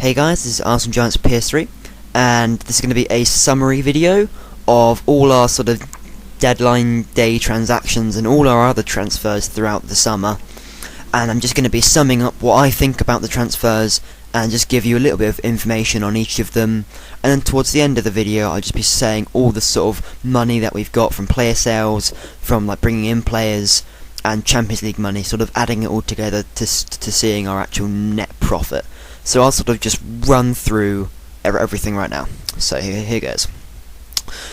Hey guys, this is Arsenal Giants PS3, and this is going to be a summary video of all our sort of deadline day transactions and all our other transfers throughout the summer. And I'm just going to be summing up what I think about the transfers and just give you a little bit of information on each of them. And then towards the end of the video, I'll just be saying all the sort of money that we've got from player sales, from like bringing in players, and Champions League money, sort of adding it all together to seeing our actual net profit. So I'll sort of just run through everything right now. So here goes.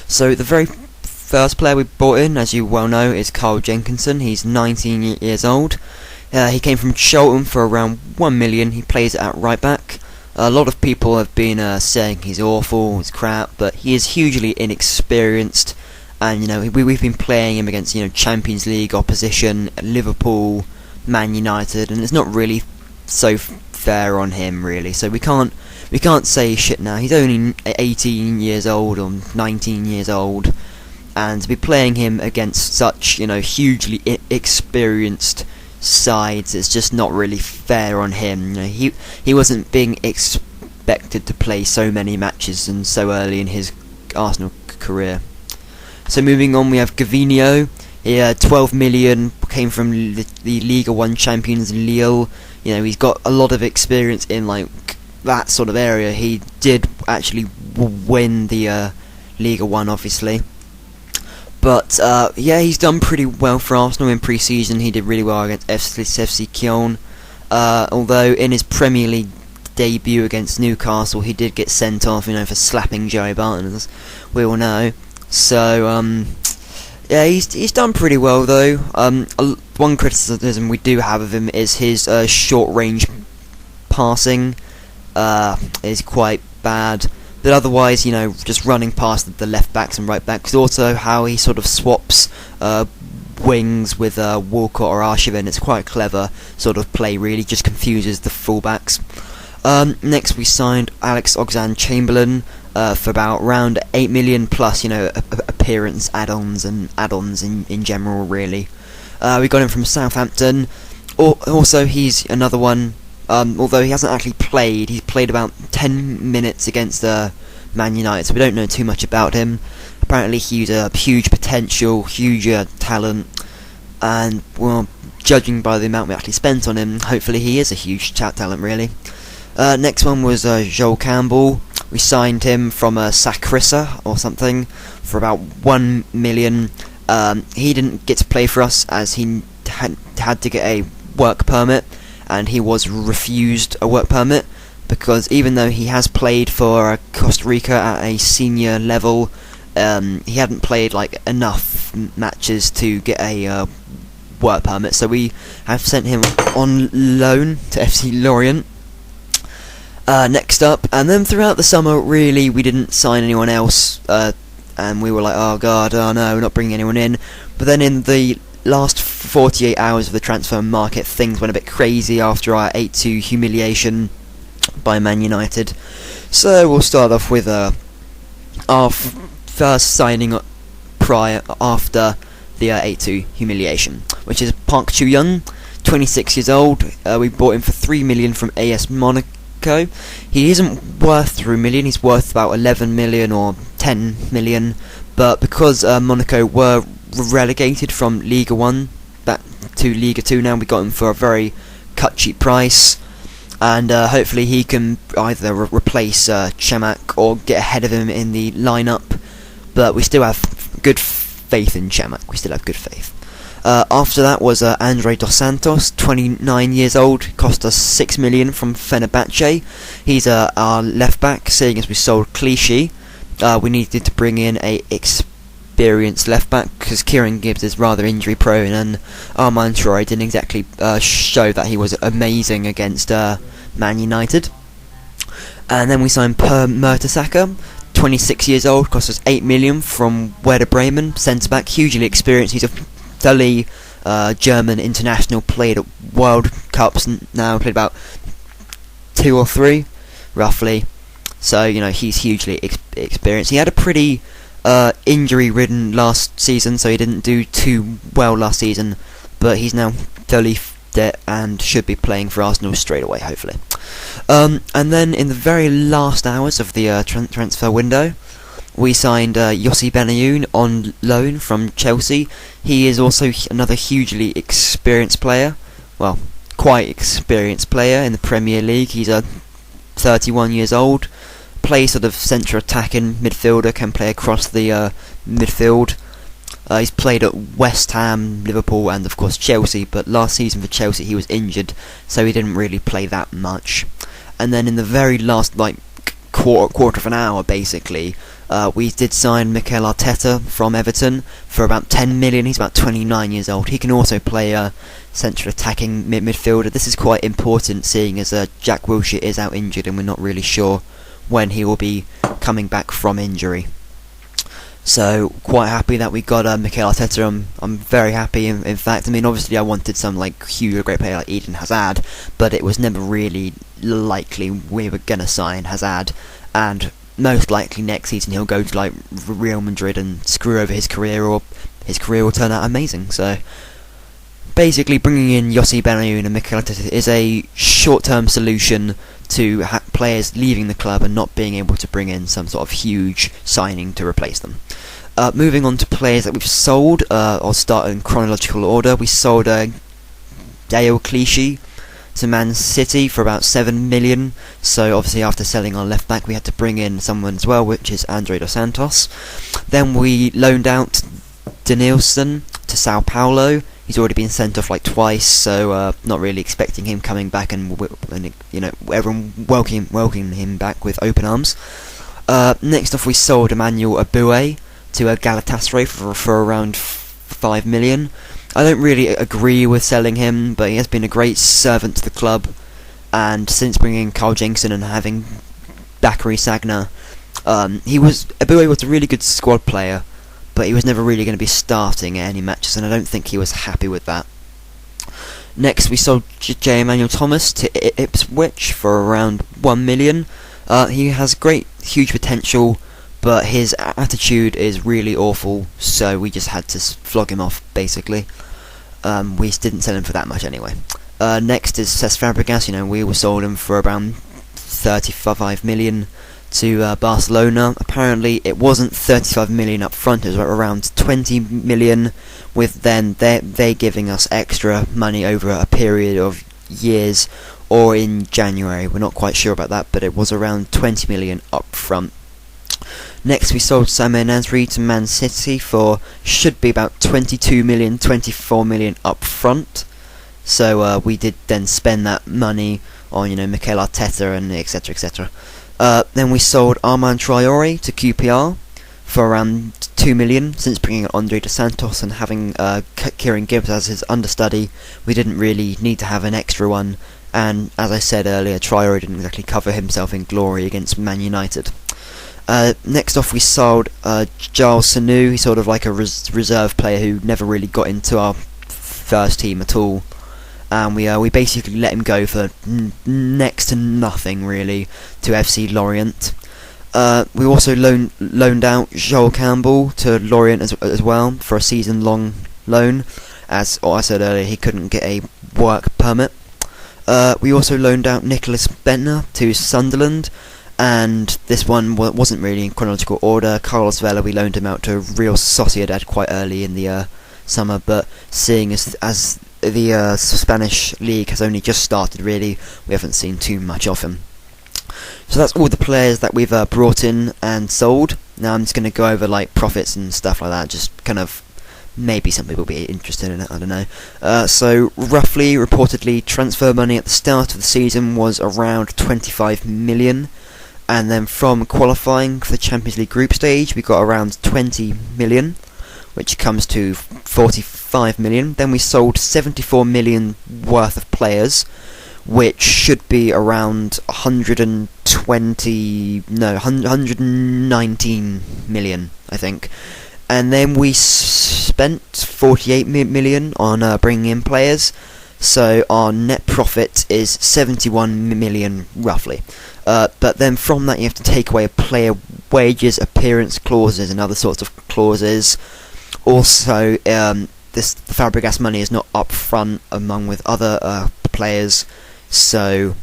So the very first player we bought in, as you well know, is Carl Jenkinson. He's 19 years old. He came from Charlton for around 1 million. He plays at right back. A lot of people have been saying he's awful, he's crap, but he is hugely inexperienced. And we've been playing him against Champions League opposition, Liverpool, Man United, and it's not really so fair on him really. So we can't say shit now. He's only 18 years old or 19 years old, and to be playing him against such hugely experienced sides, it's just not really fair on him. He wasn't being expected to play so many matches and so early in his Arsenal career. So moving on, we have Gavinho. He 12 million, came from the Liga 1 champions Lille. He's got a lot of experience in like that sort of area. He did actually win the Liga 1, obviously. But yeah, he's done pretty well for Arsenal in pre-season. He did really well against FC Köln. Although in his Premier League debut against Newcastle, he did get sent off, for slapping Joey Barton, as we all know. So yeah, he's done pretty well though. One criticism we do have of him is his short-range passing is quite bad. But otherwise, just running past the left backs and right backs. Also, how he sort of swaps wings with Walcott or Arshavin. It's quite clever sort of play. Really, just confuses the fullbacks. Next, we signed Alex Oxlade-Chamberlain for about around 8 million plus, appearance add-ons in general, really. We got him from Southampton. Also, he's another one. Although he hasn't actually played, he's played about 10 minutes against Man United, so we don't know too much about him. Apparently, he's a huge potential, huge talent, and well, judging by the amount we actually spent on him, hopefully he is a huge talent, really. Next one was Joel Campbell. We signed him from Sakrissa or something for about 1 million. He didn't get to play for us as he had to get a work permit, and he was refused a work permit because even though he has played for Costa Rica at a senior level, he hadn't played like enough matches to get a work permit. So we have sent him on loan to FC Lorient. Next up, and then throughout the summer, really, we didn't sign anyone else, and we were like, oh god, oh no, we're not bringing anyone in. But then in the last 48 hours of the transfer market, things went a bit crazy after our 8-2 humiliation by Man United. So we'll start off with our first signing after the 8-2 humiliation, which is Park Chu-young, 26 years old. We bought him for 3 million from AS Monaco. He isn't worth 3 million, he's worth about 11 million or 10 million, but because Monaco were relegated from Liga 1 back to Liga 2 now, we got him for a very cut-cheap price, and hopefully he can either replace Chamakh or get ahead of him in the lineup, but we still have good faith in Chamakh, we still have good faith. After that was Andre Dos Santos, 29 years old, cost us 6 million from Fenerbahce. He's our left back, seeing as we sold Clichy. We needed to bring in a experienced left back because Kieran Gibbs is rather injury prone, and Armand Traoré didn't exactly show that he was amazing against Man United. And then we signed Per Mertesacker, 26 years old, cost us 8 million from Werder Bremen, centre back, hugely experienced. He's a fully German international, played at World Cups now, played about 2 or 3 roughly, so he's hugely experienced. He had a pretty injury ridden last season, so he didn't do too well last season, but he's now fully and should be playing for Arsenal straight away, hopefully. And then in the very last hours of the transfer window, we signed Yossi Benayoun on loan from Chelsea. He is also another hugely experienced player. Well, quite experienced player in the Premier League. He's 31 years old. Plays sort of centre attacking midfielder. Can play across the midfield. He's played at West Ham, Liverpool, and of course Chelsea. But last season for Chelsea he was injured, so he didn't really play that much. And then in the very last quarter of an hour, basically, we did sign Mikel Arteta from Everton for about 10 million. He's about 29 years old. He can also play central attacking midfielder. This is quite important, seeing as Jack Wilshere is out injured and we're not really sure when he will be coming back from injury. So quite happy that we got Mikel Arteta. I'm very happy. In fact, I mean, obviously I wanted some huge great player like Eden Hazard, but it was never really likely we were gonna sign Hazard, and most likely next season he'll go to Real Madrid and screw over his career, or his career will turn out amazing. So basically, bringing in Yossi Benayoun and Mikel Arteta is a short-term solution to players leaving the club and not being able to bring in some sort of huge signing to replace them. Moving on to players that we've sold, I'll start in chronological order. We sold Dale Clichy to Man City for about 7 million. So obviously after selling our left back we had to bring in someone as well, which is Andre Dos Santos. Then we loaned out Denilson to Sao Paulo. He's already been sent off twice, so not really expecting him coming back, and everyone welcoming him back with open arms. Next off we sold Emmanuel Abue to Galatasaray for around 5 million. I don't really agree with selling him, but he has been a great servant to the club, and since bringing in Carl Jensen and having Bakary Sagna, Abue was a really good squad player, but he was never really going to be starting at any matches, and I don't think he was happy with that. Next we sold J. Emmanuel Thomas to Ipswich for around 1 million. He has huge potential, but his attitude is really awful, so we just had to flog him off, basically. We didn't sell him for that much anyway. Next is Cesc Fabregas. We sold him for around 35 million to Barcelona. Apparently it wasn't 35 million up front, it was around 20 million, with then they giving us extra money over a period of years, or in January. We're not quite sure about that, but it was around 20 million up front. Next we sold Samir Nasri to Man City for, should be about 22 million, 24 million up front. So we did then spend that money on Mikel Arteta and etc etc. Then we sold Armand Traoré to QPR for around 2 million. Since bringing in Andre Dos Santos and having Kieran Gibbs as his understudy, we didn't really need to have an extra one, and as I said earlier, Traoré didn't exactly cover himself in glory against Man United. Next off we sold Giles Sanu. He's sort of like a reserve player who never really got into our first team at all, and we basically let him go for next to nothing really to FC Lorient. We also loaned out Joel Campbell to Lorient as well for a season-long loan, as I said earlier, he couldn't get a work permit. We also loaned out Nicholas Bentner to Sunderland, and this one wasn't really in chronological order. Carlos Vela, we loaned him out to Real Sociedad quite early in the summer, but seeing as the Spanish league has only just started, really, we haven't seen too much of him. So that's all the players that we've brought in and sold. Now I'm just going to go over profits and stuff like that, just kind of, maybe some people will be interested in it, I don't know. So roughly, reportedly, transfer money at the start of the season was around 25 million, and then from qualifying for the Champions League group stage we got around 20 million, which comes to 45 million. Then we sold 74 million worth of players, which should be around 119 million, I think. And then we spent 48 million on bringing in players, so our net profit is 71 million roughly. But then from that you have to take away player wages, appearance clauses and other sorts of clauses. Also, the the Fabregas money is not up front among with other players, so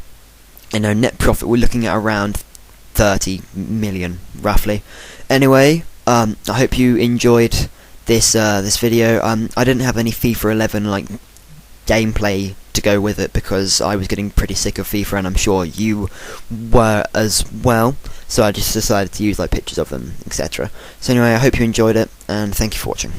net profit we're looking at around 30 million roughly. Anyway, I hope you enjoyed this video. I didn't have any FIFA 11 gameplay to go with it because I was getting pretty sick of FIFA, and I'm sure you were as well, so I just decided to use pictures of them, etc. So anyway, I hope you enjoyed it, and thank you for watching.